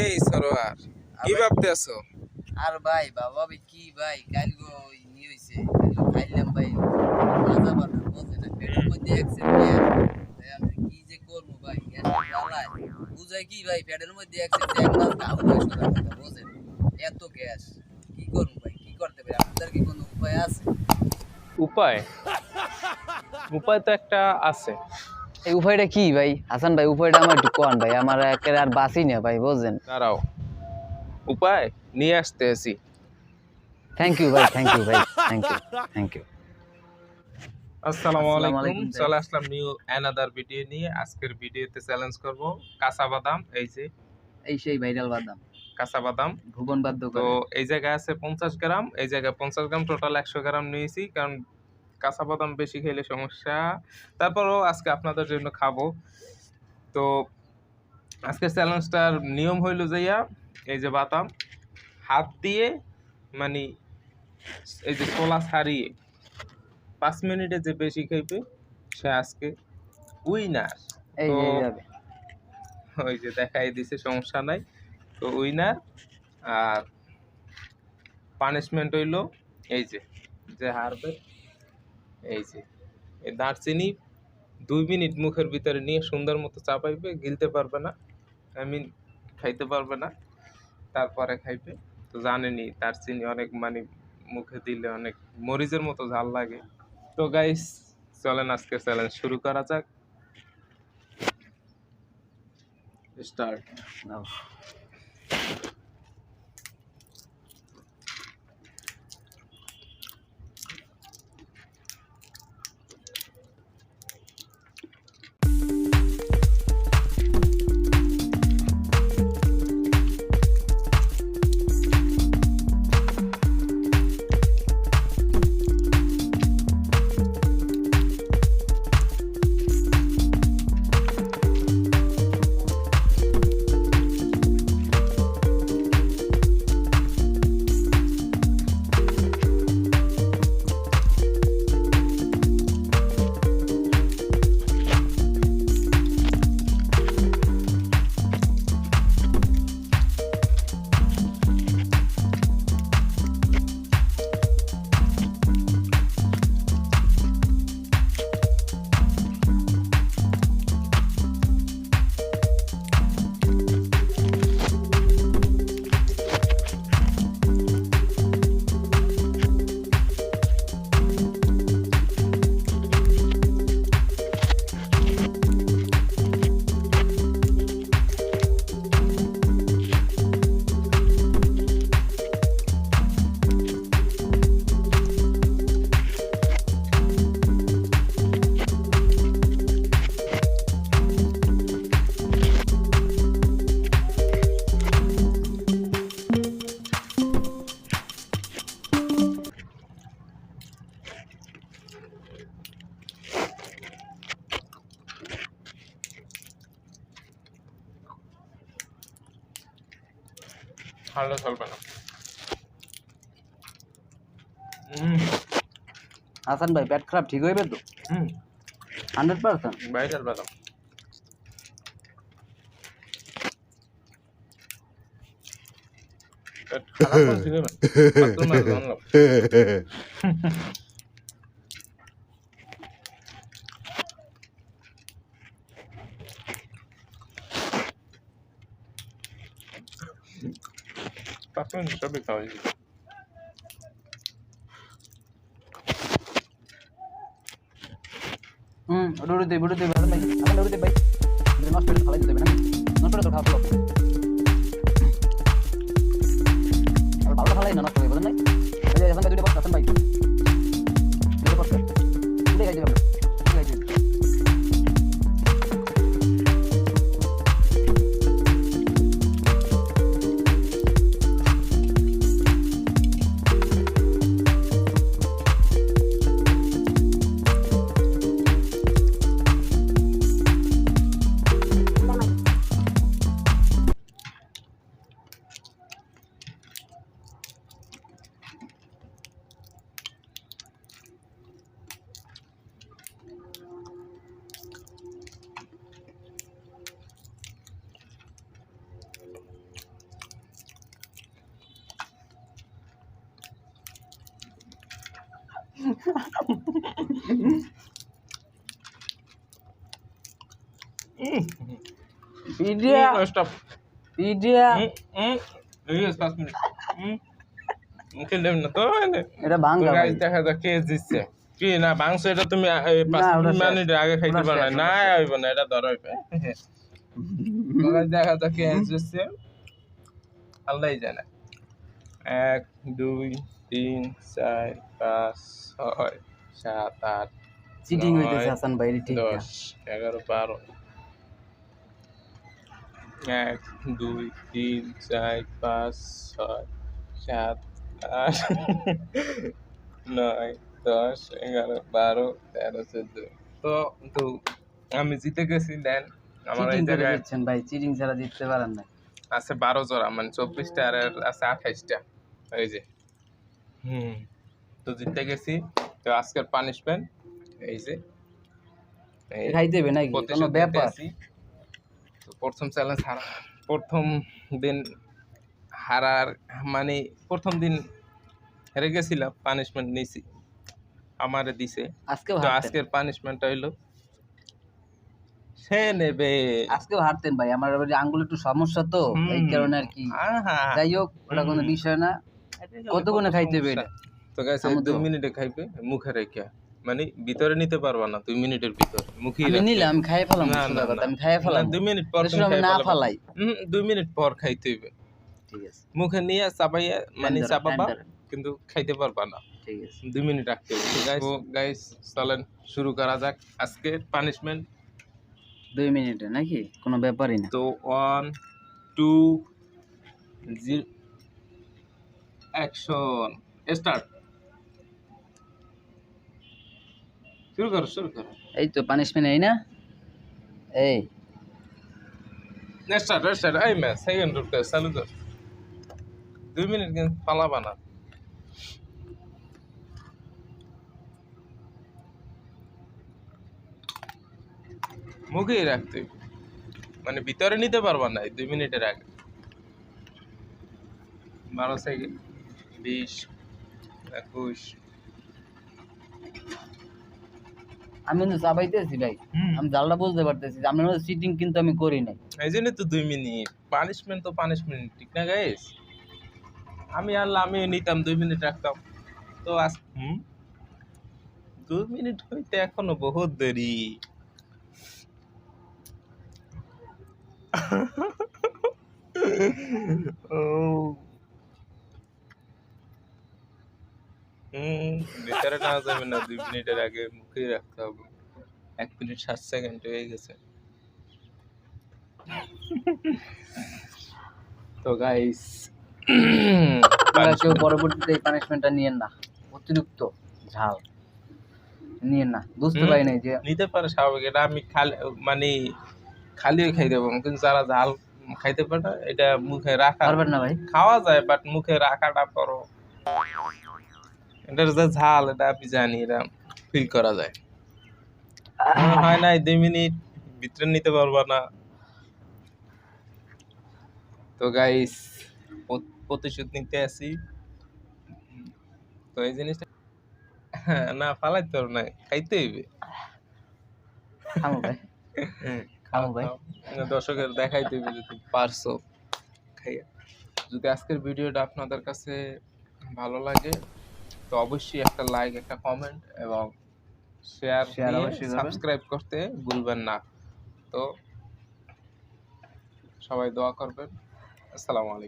এই সরোয়ার কি ভাবতে আছো? আর ভাই বাবা কি ভাই কাল গো ই হইছে খাইলাম ভাই মাজা বানা বুঝে না পেটের মধ্যে আমি কি যে করব ভাই জ্বালায় বুঝাই কি ভাই পেটের মধ্যে এক মাস কাম হয় সোজা কথা বুঝেন এত গ্যাস কি করব ভাই কি করতে পারি আপনাদের কি কোনো উপায় আছে? উপায় উপায় তো একটা আছে। এই উপায়টা কি ভাই হাসান ভাই? উপায়টা আমার একটু কোন ভাই, আমার একেবারে আর বাঁচি না ভাই বুঝেন। দাঁড়াও, উপায় নিয়ে আসতে আছি। থ্যাংক ইউ ভাই, থ্যাংক ইউ ভাই, থ্যাংক ইউ, থ্যাংক ইউ। আসসালামু আসসালামু আলাইকুম, আলাইকুম। চলে আসলাম নিউ অ্যানাদার ভিডিও নিয়ে। আজকের ভিডিওতে চ্যালেঞ্জ করব কাঁচা বাদাম। এই যে এই সেই ভাইরাল বাদাম, কাঁচা বাদাম ভুবন বাদ্য তো করে। এই জায়গায় আছে 50 গ্রাম, এই জায়গায় 50 গ্রাম, টোটাল 100 গ্রাম নিয়েছি, কারণ কাঁচা বাদাম বেশি খেলে সমস্যা। তারপরও আজকে আপনাদের জন্য খাবো। তো আজকের চ্যালেঞ্জটার নিয়ম হইল যাইয়া এই যে বাদাম হাত দিয়ে মানে এই যে ছোলা ছাড়িয়ে 5 মিনিটে যে বেশি খাইবে সে আজকে উইনার। এই তো যে যাবে ওই যে দেখাই দিছে, সমস্যা নাই। তো উইনার। আর পানিশমেন্ট হইল এই যে যে হারবে এই যে এই দারচিনি 2 মিনিট মুখের ভিতরে নিয়ে সুন্দর মতো চাপাইবে, গিলতে পারবে না, আই মিন খাইতে পারবে না, তারপরে খাইবে। তো জানেনই দারচিনি অনেক মানে মুখে দিলে অনেক মরিচের মতো ঝাল লাগে। তো গাইস চলেন আজকে চ্যালেঞ্জ শুরু করা যাক। স্টার্ট। ঠান্ডা চলবে না। হাসান ভাই পেট খারাপ ঠিক হইবে তো? 100%। বাইরের বাদাম খারাপ ঠিক হবে না, জানলাম। তারপরে সবই খাওয়া যায়। রুটি হাসান ভাই, হাসান রুটি ভাই নষ্ট করে খালাই দিতে হবে না, নষ্ট করে তো খাওয়া ভালো। আর ভালো খালাই না নষ্ট হবে বুঝেন নাই। এই যে হাসান ভাই দুটো বক্স, হাসান ভাই দুটো বক্স দুটো খাই দিবেন, দুটো খাই দিবেন। পিডিয়া স্টপ পিডিয়া এই 5 মিনিট খেলেন না তো এটা ভাঙ্গা ভাই গাইস দেখা যাক কে জিতছে কি না মাংস এটা তুমি না, 5 ওটা শেষ। মিনিট আগে খাইতে ওটা পারো শেষ, না ওটা হইব না এটা ধরো হইবে গাইস দেখা যাক কে জিতছে আল্লাহই জানে 1 2 3 4 5 6 7 8 চিটিং হইতেছে হাসান ভাই ঠিক না 10 11 12 1 2 3 4 5 6 7 8 9 10 11 12 13 14 তো তো আমি জিতে গেছি দেন আমার এই চিটিং করে জায়গায় দিচ্ছেন ভাই চিটিং ছাড়া জিততে পারেন না আছে 12 জোড়া মানে 24টা আর আছে 28টা এই যে তো জিতে গেছি তো আজকের পানিশমেন্ট এই যে এই খাইতে হবে নাকি কোনো প্রতিশোধ ব্যাপার নিতেছি। তো প্রথম চ্যালেঞ্জ প্রথম দিন হারার মানে প্রথম দিন হেরে গেছিলাম পানিশমেন্ট নিছি আমারে দিছে আজকেও তো হারতেন আজকের পানিশমেন্টটা হইলো সে নেবে আজকেও হারতেন ভাই আমার ওই যে আঙ্গুলে একটু সমস্যা তো এই কারণে আর কি যাই হোক ওটা কোনো বিষয় না কতক্ষণে খাইতে হবে এটা তো গাইস 2 মিনিটে খাইবে মুখে রেখে মানে ভিতরে নিতে পারবা না 2 মিনিটের ভিতরে মুখে আমি নিলাম আমি খাইয়ে ফেলাম না, সোজা না, কথা না। আমি খাইয়ে ফেলাম 2 মিনিট পর তুমি আমি খাই না ফেলাবা। ফালাই 2 মিনিট পর খাইতে হইবে ঠিক আছে মুখে নিয়ে চাবাইয়া মানে Tender, চাবাবা tender। কিন্তু খাইতে পারবা না ঠিক আছে 2 মিনিট রাখতে হবে তো গাইস চলেন শুরু করা যাক আজকে পানিশমেন্ট 2 মিনিটে নাকি কোনো ব্যাপারই না তো 1 2 0 অ্যাকশন স্টার্ট শুরু করো এই তো পানিশমেন্ট এই না এই স্টার্ট এই ম্যাচ সেকেন্ড রুটে চালু কর 2 মিনিট কিন্তু পালাবা না মুখেই রাখতে হবে। মানে ভিতরে নিতে পারবা না 2 মিনিটের আগে 12 সেকেন্ড 20 21 আমি কিন্তু চাবাইতেছি ভাই আমি জালটা বুঝতে পারতেছি আপনার মধ্যে চিটিং কিন্তু আমি করি নাই এই জন্য তো 2 মিনিট পানিশমেন্ট তো পানিশমেন্ট ঠিক না গাইস আমি নিতাম 2 মিনিট রাখতাম তো আজ 2 মিনিট হইতে এখনো বহুত দেরি ও ভিতরে না যাবে না 2 মিনিটের আগে মুখে রাখতে হবে 1 মিনিট 7 সেকেন্ড হয়ে গেছে তো গাইস আপনারা কেউ পরবর্তীতে এই পানিশমেন্টটা নিয়েন না অতিরিক্ত ঝাল নিয়েন না বুঝতে পারি নাই যে নিতে পারে স্বাভাবিক এটা আমি মানে খালিও খাই দেবো কিন্তু যারা ঝাল খাইতে পারে না এটা মুখে রাখা পারবেন না ভাই খাওয়া যায় বাট মুখে রাখাটা করো এটার যে ঝাল এটা আমি জানি এটা ফিল করা যায় হয় নাই 2 মিনিট ভিতরে নিতে পারবা না তো গাইস প্রতিশোধ নিতে আসি তো এই জিনিসটা না ফালাইতে পারো না খাইতে হইবে খামো ভাই খামো ভাই দর্শকের দেখাইতে হইবে যদি পারছো খাইয়া যদি আজকের ভিডিওটা আপনাদের কাছে ভালো লাগে তো অবশ্যই একটা লাইক একটা কমেন্ট এবং শেয়ার অবশ্যই করবেন। সাবস্ক্রাইব করতে ভুলবেন না তো সবাই দোয়া করবেন আসসালামু আলাইকুম